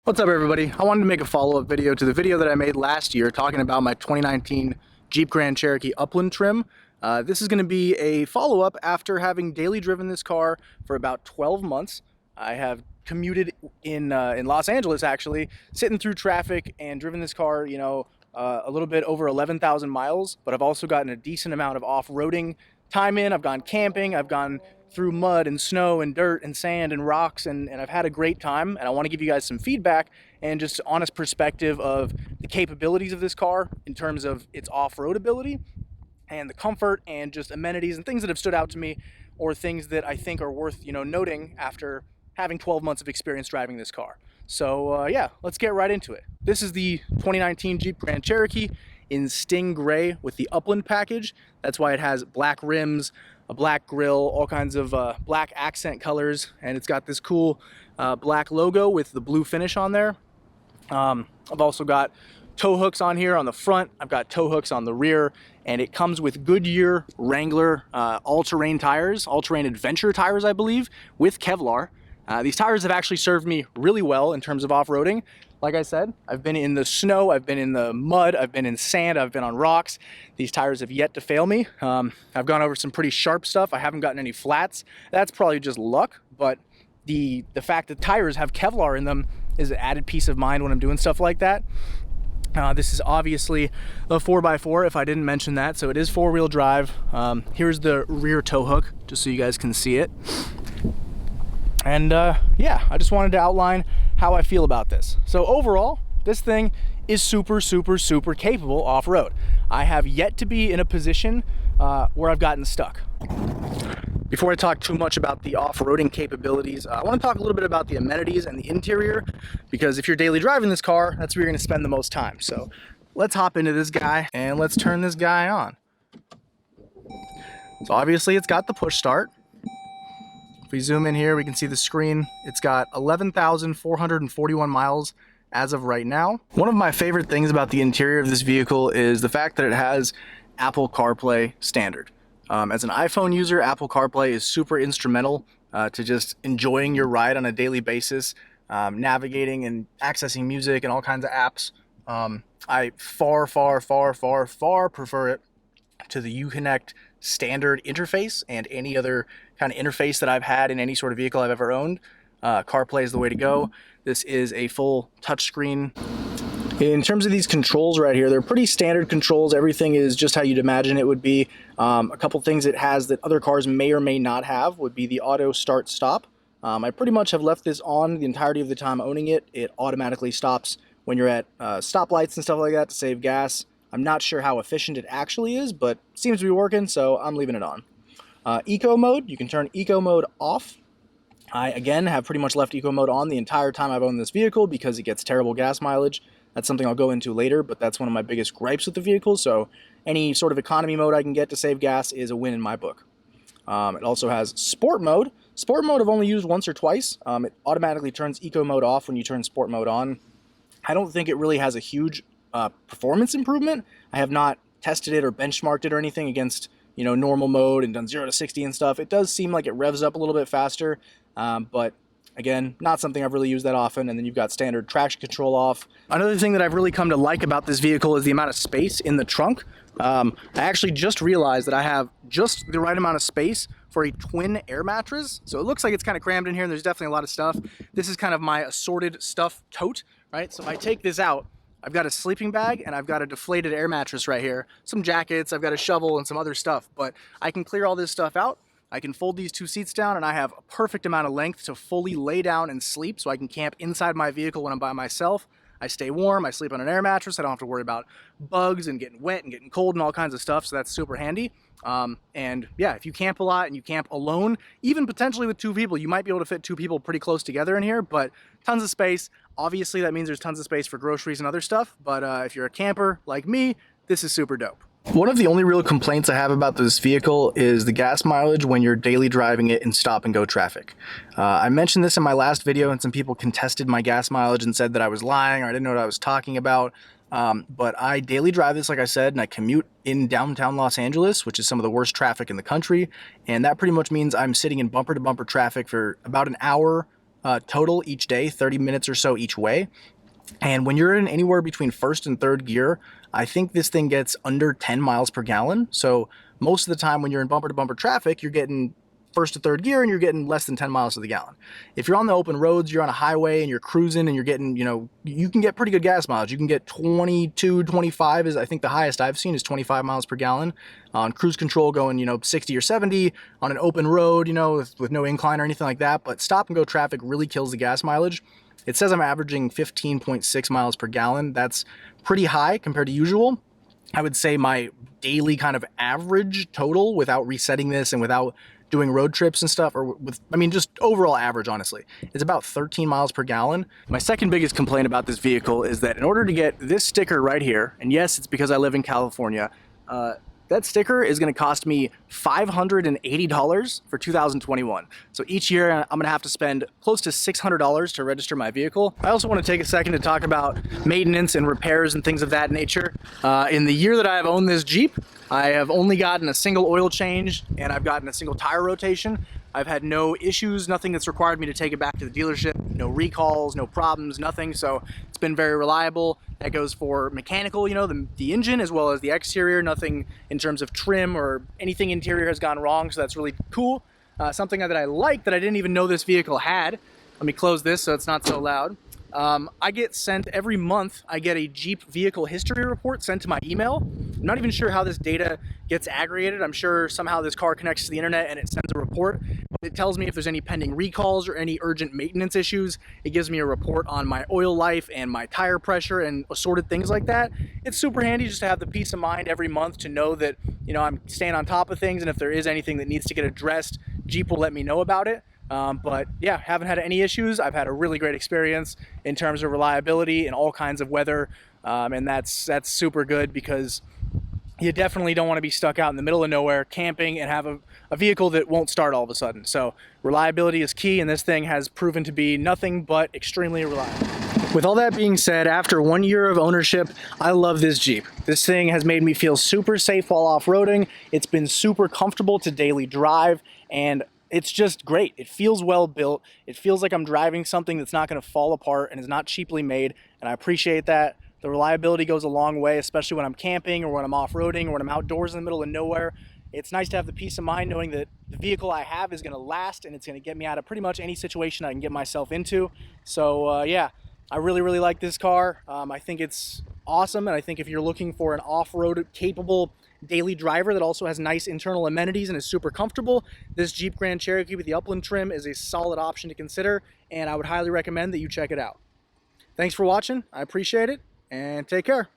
What's up, everybody? I wanted to make a follow-up video to the video that I made last year talking about my 2019 Jeep Grand Cherokee Upland trim. This is going to be a follow-up after having daily driven this car for about 12 months. I have commuted in Los Angeles, actually, sitting through traffic and driven this car, a little bit over 11,000 miles, but I've also gotten a decent amount of off-roading time in. I've gone camping, I've gone through mud and snow and dirt and sand and rocks, and I've had a great time, and I want to give you guys some feedback and just honest perspective of the capabilities of this car in terms of its off-road ability and the comfort and just amenities and things that have stood out to me, or things that I think are worth noting after having 12 months of experience driving this car. So yeah, let's get right into it. This is the 2019 Jeep Grand Cherokee in Sting Gray with the Upland package. That's why it has black rims, a black grille, all kinds of black accent colors, and it's got this cool black logo with the blue finish on there. I've also got tow hooks on here on the front. I've got tow hooks on the rear, and it comes with Goodyear Wrangler all-terrain tires, all-terrain adventure tires, I believe, with Kevlar. These tires have actually served me really well in terms of off-roading. Like I said, I've been in the snow, I've been in the mud, I've been in sand, I've been on rocks. These tires have yet to fail me. I've gone over some pretty sharp stuff. I haven't gotten any flats. That's probably just luck, but the fact that tires have Kevlar in them is an added peace of mind when I'm doing stuff like that. This is obviously a 4x4, if I didn't mention that, so it is four-wheel drive. Here's the rear tow hook, just so you guys can see it. And yeah, I just wanted to outline how I feel about this. So overall, this thing is super capable off-road. I have yet to be in a position where I've gotten stuck. Before I talk too much about the off-roading capabilities, I want to talk a little bit about the amenities and the interior, because if you're daily driving this car, that's where you're going to spend the most time. So let's hop into this guy and let's turn this guy on. So obviously it's got the push start. If we zoom in here, we can see the screen. It's got 11,441 miles as of right now. One of my favorite things about the interior of this vehicle is the fact that it has Apple CarPlay standard. As an iPhone user, Apple CarPlay is super instrumental to just enjoying your ride on a daily basis, navigating and accessing music and all kinds of apps. I far prefer it to the Uconnect standard interface and any other kind of interface that I've had in any sort of vehicle I've ever owned. CarPlay is the way to go. This is a full touchscreen. In terms of these controls right here, they're pretty standard controls. Everything is just how you'd imagine it would be. A couple things it has that other cars may or may not have would be the auto start stop. I pretty much have left this on the entirety of the time owning it. It automatically stops when you're at stoplights and stuff like that to save gas. I'm not sure how efficient it actually is, but it seems to be working, so I'm leaving it on. Eco mode, you can turn eco mode off. I, again, have pretty much left eco mode on the entire time I've owned this vehicle because it gets terrible gas mileage. That's something I'll go into later, but that's one of my biggest gripes with the vehicle, so any sort of economy mode I can get to save gas is a win in my book. It also has sport mode. Sport mode I've only used once or twice. It automatically turns eco mode off when you turn sport mode on. I don't think it really has a huge performance improvement. I have not tested it or benchmarked it or anything against normal mode and done 0 to 60 and stuff. It does seem like it revs up a little bit faster, but again, not something I've really used that often. And then you've got standard traction control off. Another thing that I've really come to like about this vehicle is the amount of space in the trunk. I actually just realized that I have just the right amount of space for a twin air mattress. So it looks like it's kind of crammed in here, and there's definitely a lot of stuff. This is kind of my assorted stuff tote, right? So if I take this out, I've got a sleeping bag and I've got a deflated air mattress right here, some jackets, I've got a shovel and some other stuff, but I can clear all this stuff out. I can fold these two seats down and I have a perfect amount of length to fully lay down and sleep, so I can camp inside my vehicle when I'm by myself. I stay warm, I sleep on an air mattress, I don't have to worry about bugs and getting wet and getting cold and all kinds of stuff, so that's super handy. And yeah, if you camp a lot and you camp alone, even potentially with two people, you might be able to fit two people pretty close together in here, but tons of space. Obviously that means there's tons of space for groceries and other stuff, but if you're a camper like me, this is super dope. One of the only real complaints I have about this vehicle is the gas mileage when you're daily driving it in stop and go traffic. I mentioned this in my last video and some people contested my gas mileage and said that I was lying or I didn't know what I was talking about. But I daily drive this, like I said, and I commute in downtown Los Angeles, which is some of the worst traffic in the country. And that pretty much means I'm sitting in bumper to bumper traffic for about an hour total each day, 30 minutes or so each way. And when you're in anywhere between first and third gear, I think this thing gets under 10 miles per gallon. So most of the time when you're in bumper to bumper traffic, you're getting first to third gear and you're getting less than 10 miles to the gallon. If you're on the open roads, you're on a highway and you're cruising and you're getting, you can get pretty good gas mileage. You can get 22, 25 is, I think the highest I've seen is 25 miles per gallon on cruise control going, 60 or 70 on an open road, with no incline or anything like that. But stop and go traffic really kills the gas mileage. It says I'm averaging 15.6 miles per gallon. That's pretty high compared to usual. I would say my daily kind of average total without resetting this and without doing road trips and stuff, or just overall average, honestly, it's about 13 miles per gallon. My second biggest complaint about this vehicle is that in order to get this sticker right here, and yes, it's because I live in California, that sticker is going to cost me $580 for 2021. So each year I'm going to have to spend close to $600 to register my vehicle. I also want to take a second to talk about maintenance and repairs and things of that nature. In the year that I've owned this Jeep, I have only gotten a single oil change and I've gotten a single tire rotation. I've had no issues, nothing that's required me to take it back to the dealership, no recalls, no problems, nothing. So it's been very reliable. That goes for mechanical, the engine as well as the exterior. Nothing in terms of trim or anything interior has gone wrong. So that's really cool. Something that I like that I didn't even know this vehicle had. Let me close this so it's not so loud. I get sent every month, I get a Jeep vehicle history report sent to my email. I'm not even sure how this data gets aggregated. I'm sure somehow this car connects to the internet and it sends a report. It tells me if there's any pending recalls or any urgent maintenance issues. It gives me a report on my oil life and my tire pressure and assorted things like that. It's super handy just to have the peace of mind every month to know that, I'm staying on top of things, and if there is anything that needs to get addressed, Jeep will let me know about it. But yeah, haven't had any issues. I've had a really great experience in terms of reliability in all kinds of weather. And that's super good because you definitely don't want to be stuck out in the middle of nowhere camping and have a vehicle that won't start all of a sudden. So reliability is key, and this thing has proven to be nothing but extremely reliable. With all that being said, after 1 year of ownership, I love this Jeep. This thing has made me feel super safe while off-roading. It's been super comfortable to daily drive, and it's just great. It feels well built. It feels like I'm driving something that's not going to fall apart and is not cheaply made, and I appreciate that. The reliability goes a long way, especially when I'm camping or when I'm off-roading or when I'm outdoors in the middle of nowhere. It's nice to have the peace of mind knowing that the vehicle I have is going to last and it's going to get me out of pretty much any situation I can get myself into. So yeah, I really, really like this car. I think it's awesome, and I think if you're looking for an off-road capable daily driver that also has nice internal amenities and is super comfortable, this Jeep Grand Cherokee with the Upland trim is a solid option to consider, and I would highly recommend that you check it out. Thanks for watching. I appreciate it, and take care.